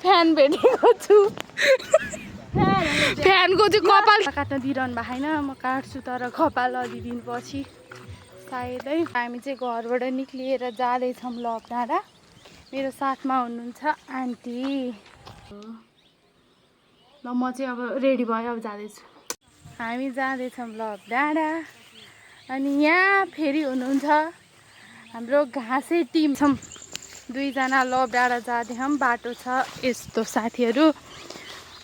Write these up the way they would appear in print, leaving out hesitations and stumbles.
fan भेटेको छु फ्यानको चाहिँ कपाल काट्न दिइरहनु भएको छैन म काट्छु तर कपाल अलि दिनपछि सायदै हामी चाहिँ घरबाट निक्लिएर जाँदैछौँ लभ डाँडा मेरो साथमा हुनुहुन्छ आन्टी ल म चाहिँ अब रेडी भयो अब जाँदैछु हामी जाँदैछौँ लभ डाँडा अनि यहाँ फेरि हुनुहुन्छ हाम्रो घाँसे टिम छौँ दुईजना लभ डाँडा जाँदैछौँ बाटो छ यस्तो साथीहरू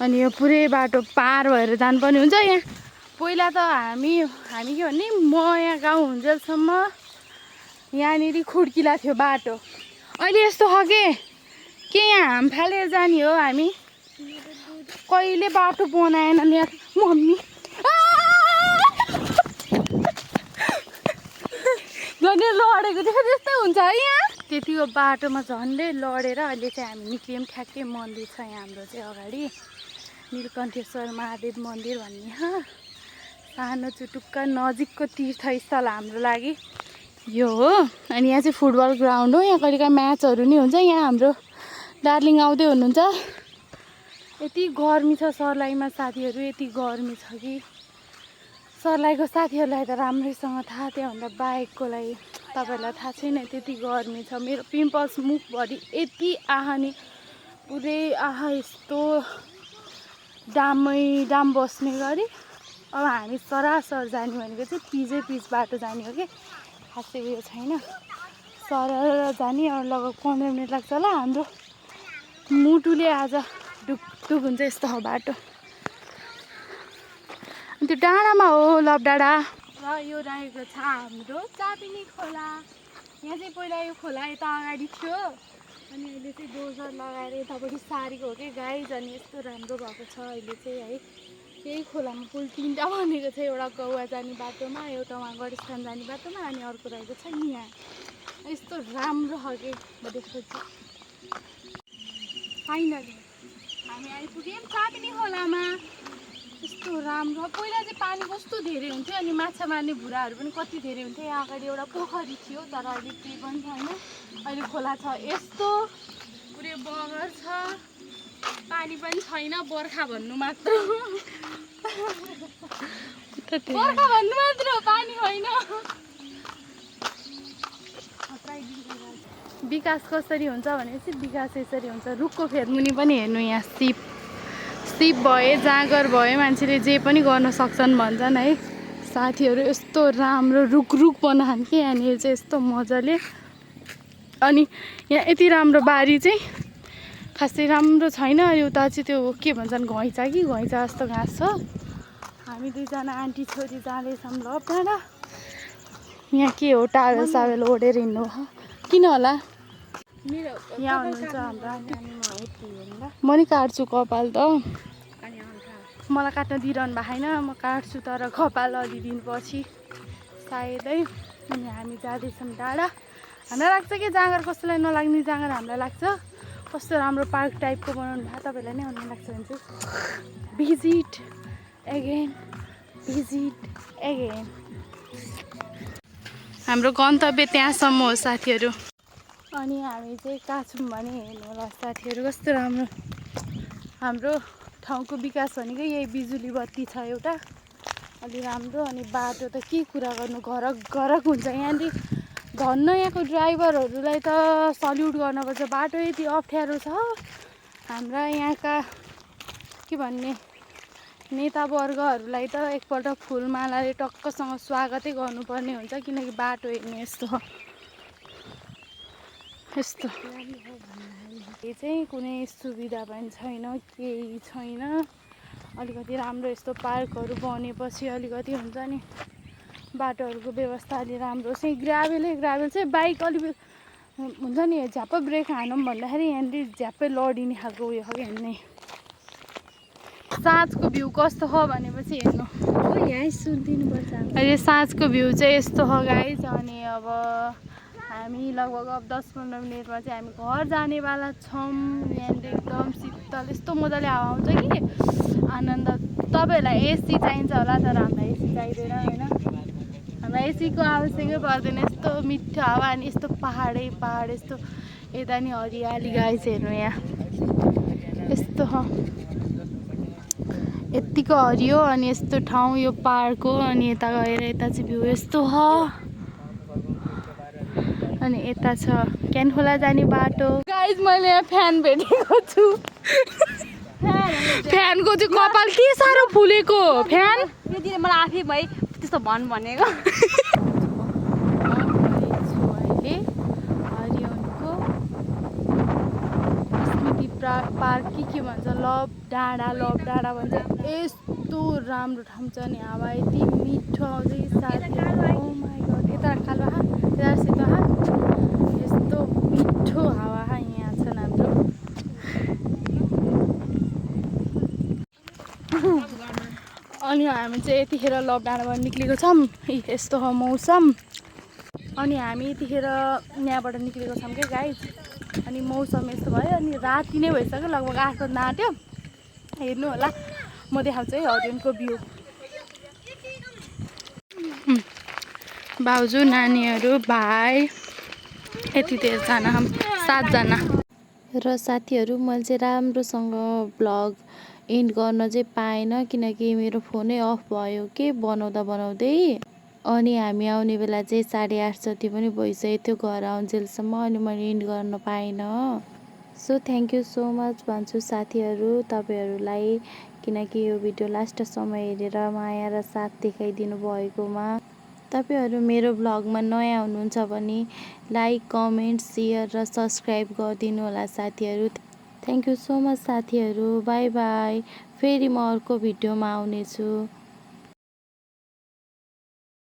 अनि यो पुरै बाटो पार भएर जानुपर्ने हुन्छ यहाँ पहिला त हामी के भन्ने म यहाँ गाउँ हुन्जेलसम्म यहाँनिर खुड्किला थियो बाटो अहिले यस्तो छ के यहाँ हाम फालेर जाने हो हामी कहिले बाटो बनाएन यहाँ मम्मी झन्डै लडेको थियो त्यस्तै हुन्छ है यहाँ त्यतिको बाटोमा झन्डै लडेर अहिले चाहिँ हामी निक्लियौँ ठ्याक्कै मन्दिर छ यहाँ हाम्रो चाहिँ अगाडि नीलकण्ठेश्वर महादेव मन्दिर भन्ने सानो चुटुक्क नजिकको तीर्थस्थल हाम्रो लागि यो हो अनि यहाँ चाहिँ फुटबल ग्राउन्ड हो यहाँ कहिलेका म्याचहरू नि हुन्छ यहाँ हाम्रो डार्लिङ आउँदै हुनुहुन्छ यति गर्मी छ सर्लाहीमा साथीहरू यति गर्मी छ कि सर्लाहीको साथीहरूलाई त राम्रैसँग थाहा त्योभन्दा बाहेकको लागि तपाईँहरूलाई थाहा छैन त्यति गर्मी छ मेरो पिम्पल्स मुखभरि यति आहा नि पुरै आहा यस्तो दाम बस्ने गरी अब हामी सरासर जाने भनेको चाहिँ पिच बाटो जाने हो कि खासै उयो छैन सरर जाने अब लगभग 15 मिनट लाग्छ होला हाम्रो मुटुले आज ढुकढुक हुन्छ यस्तो हो बाटो त्यो डाँडामा हो लभ डाँडा र यो रहेको छ हाम्रो चापिनी खोला यहाँ चाहिँ पहिला यो खोला यता अगाडि थियो अनि अहिले चाहिँ डोजर लगाएर यतापट्टि सारेको हो कि गाई झन् यस्तो राम्रो भएको छ अहिले चाहिँ है यही खोलामा पुल 3टा बनेको छ एउटा गौवा जाने बाटोमा एउटा उहाँ गढेस्थान जाने बाटोमा अनि अर्को रहेको छ यहाँ यस्तो राम्रो खालको देख्छु फाइनली हामी आइपुग्यौँ चापिनी खोलामा यस्तो राम्रो पहिला चाहिँ पानी कस्तो धेरै हुन्थ्यो अनि माछा मार्ने भुराहरू पनि कति धेरै हुन्थ्यो यहाँ अगाडि एउटा पोखरी थियो तर अहिले केही पनि छैन अहिले खोला छ यस्तो पुरै बगर छ पानी पनि छैन बर्खा भन्नु मात्र बर्खा भन्नु मात्र पानी छैन विकास कसरी हुन्छ भनेपछि विकास यसरी हुन्छ रुखको फेदमुनि पनि हेर्नु यहाँ सिप भए जाँगर भए मान्छेले जे पनि गर्न सक्छन् भन्छन् है साथीहरू यस्तो राम्रो रुख बनाछन् कि यहाँनिर चाहिँ यस्तो मजाले अनि यहाँ यति राम्रो बारी चाहिँ खासै राम्रो छैन अनि उता चाहिँ त्यो के भन्छन् घैँचा जस्तो घाँस छ हामी दुईजना आन्टी छोरी जाँदैछौँ लभ डाँडा यहाँ के हो टावेल सावेल ओढेर हिँड्नु किन होला यहाँ हुनुहुन्छ हाम्रो म नि काट्छु कपाल त मलाई काट्न दिइरहनु भएको छैन म काट्छु तर कपाल अलि दिनपछि सायदै अनि हामी जाँदैछौँ डाँडा हामीलाई लाग्छ कि जाँगर कसैलाई नलाग्ने जाँगर हामीलाई लाग्छ कस्तो राम्रो पार्क टाइपको बनाउनु भएको तपाईँलाई नै आउनु लाग्छ भने चाहिँ भिजिट एगेन हाम्रो गन्तव्य त्यहाँसम्म हो साथीहरू अनि हामी चाहिँ कहाँ छौँ भने हेर्नु होला साथीहरू कस्तो राम्रो हाम्रो ठाउँको विकास भनेको यही बिजुली बत्ती छ एउटा अलि राम्रो अनि बाटो त के कुरा गर्नु घरक हुन्छ यहाँनिर धन्न यहाँको ड्राइभरहरूलाई त सल्युट गर्नुपर्छ बाटो यति अप्ठ्यारो छ हाम्रा यहाँका के भन्ने नेतावर्गहरूलाई त एकपल्ट फुलमालाले टक्कसँग स्वागतै गर्नुपर्ने हुन्छ किनकि बाटो हेर्ने यस्तो यो चाहिँ कुनै सुविधा पनि छैन केही छैन अलिकति राम्रो यस्तो पार्कहरू बनेपछि अलिकति हुन्छ नि बाटोहरूको व्यवस्था अलि राम्रो चाहिँ ग्राभल चाहिँ बाइक अलि हुन्छ नि झ्याप्पै ब्रेक हानौँ भन्दाखेरि यहाँनिर झ्याप्पै लडिने खालको उयो हो कि हेर्ने साँझको भ्यू कस्तो हो भनेपछि हेर्नु यहाँ सुनिदिनुपर्छ अहिले साँझको भ्यू चाहिँ यस्तो हो गाइस अनि अब हामी लगभग अब 10-15 मिनटमा चाहिँ हामी घर जानेवाला छौँ यहाँनिर एकदम शीतल यस्तो मजाले हावा आउँछ कि आनन्द तपाईँहरूलाई एसी चाहिन्छ होला तर हामीलाई एसी चाहिँदैन होइन हामीलाई एसीको आवश्यकै पर्दैन यस्तो मिठो हावा अनि यस्तो पहाड यस्तो यता नि हरियाली गाइस हेर्नु यहाँ यस्तो यतिको हरियो अनि यस्तो ठाउँ यो पार्क हो अनि यता गएर यता चाहिँ भ्यू यस्तो छ अनि यता छ क्यानखोला जाने बाटो गाइज मैले यहाँ फ्यान भेटेको छु फ्यानको चाहिँ कपाल के साह्रो फुलेको फ्यान यदि मलाई आफै भए त्यस्तो भनेको पार्क के भन्छ लभ डाँडा भन्छ यस्तो राम्रो ठाउँ छ नि हावा यति मिठो आउँछ साथीहरू ओ माई गड यता कालो हा यता सेतो हा यस्तो मिठो हावा यहाँ छ हाम्रो अनि हामी चाहिँ यतिखेर लभ डाँडाबाट निक्लेको छौँ यस्तो हो मौसम अनि हामी यतिखेर यहाँबाट निक्लेको छौँ क्या गाइज अनि मौसम यस्तो भयो अनि राति नै भइसक्यो लगभग 8 बज्न आँट्यो हेर्नु होला म देखाउँछु है हरियोनको भ्यू भाउजू नानीहरू भाइ यति धेरैजना 7 जना र साथीहरू मैले चाहिँ राम्रोसँग भ्लग एन्ड गर्न चाहिँ पाएन किनकि मेरो फोनै अफ भयो के बनाउँदै अनि हामी आउने बेला चाहिँ 8:30 जति पनि भइसकेको थियो घर आउन्जेलसम्म अनि मैले एन्ड गर्न पाइनँ so thank you so much भन्छु साथीहरू तपाईँहरूलाई किनकि यो भिडियो लास्टसम्म हेरेर माया र साथ देखाइदिनु भएकोमा तपाईँहरू मेरो भ्लगमा नयाँ हुनुहुन्छ भने लाइक कमेन्ट सेयर र सब्सक्राइब गरिदिनु होला साथीहरू थ्याङ्क यू सो मच साथीहरू बाई बाई फेरि म अर्को भिडियोमा आउनेछु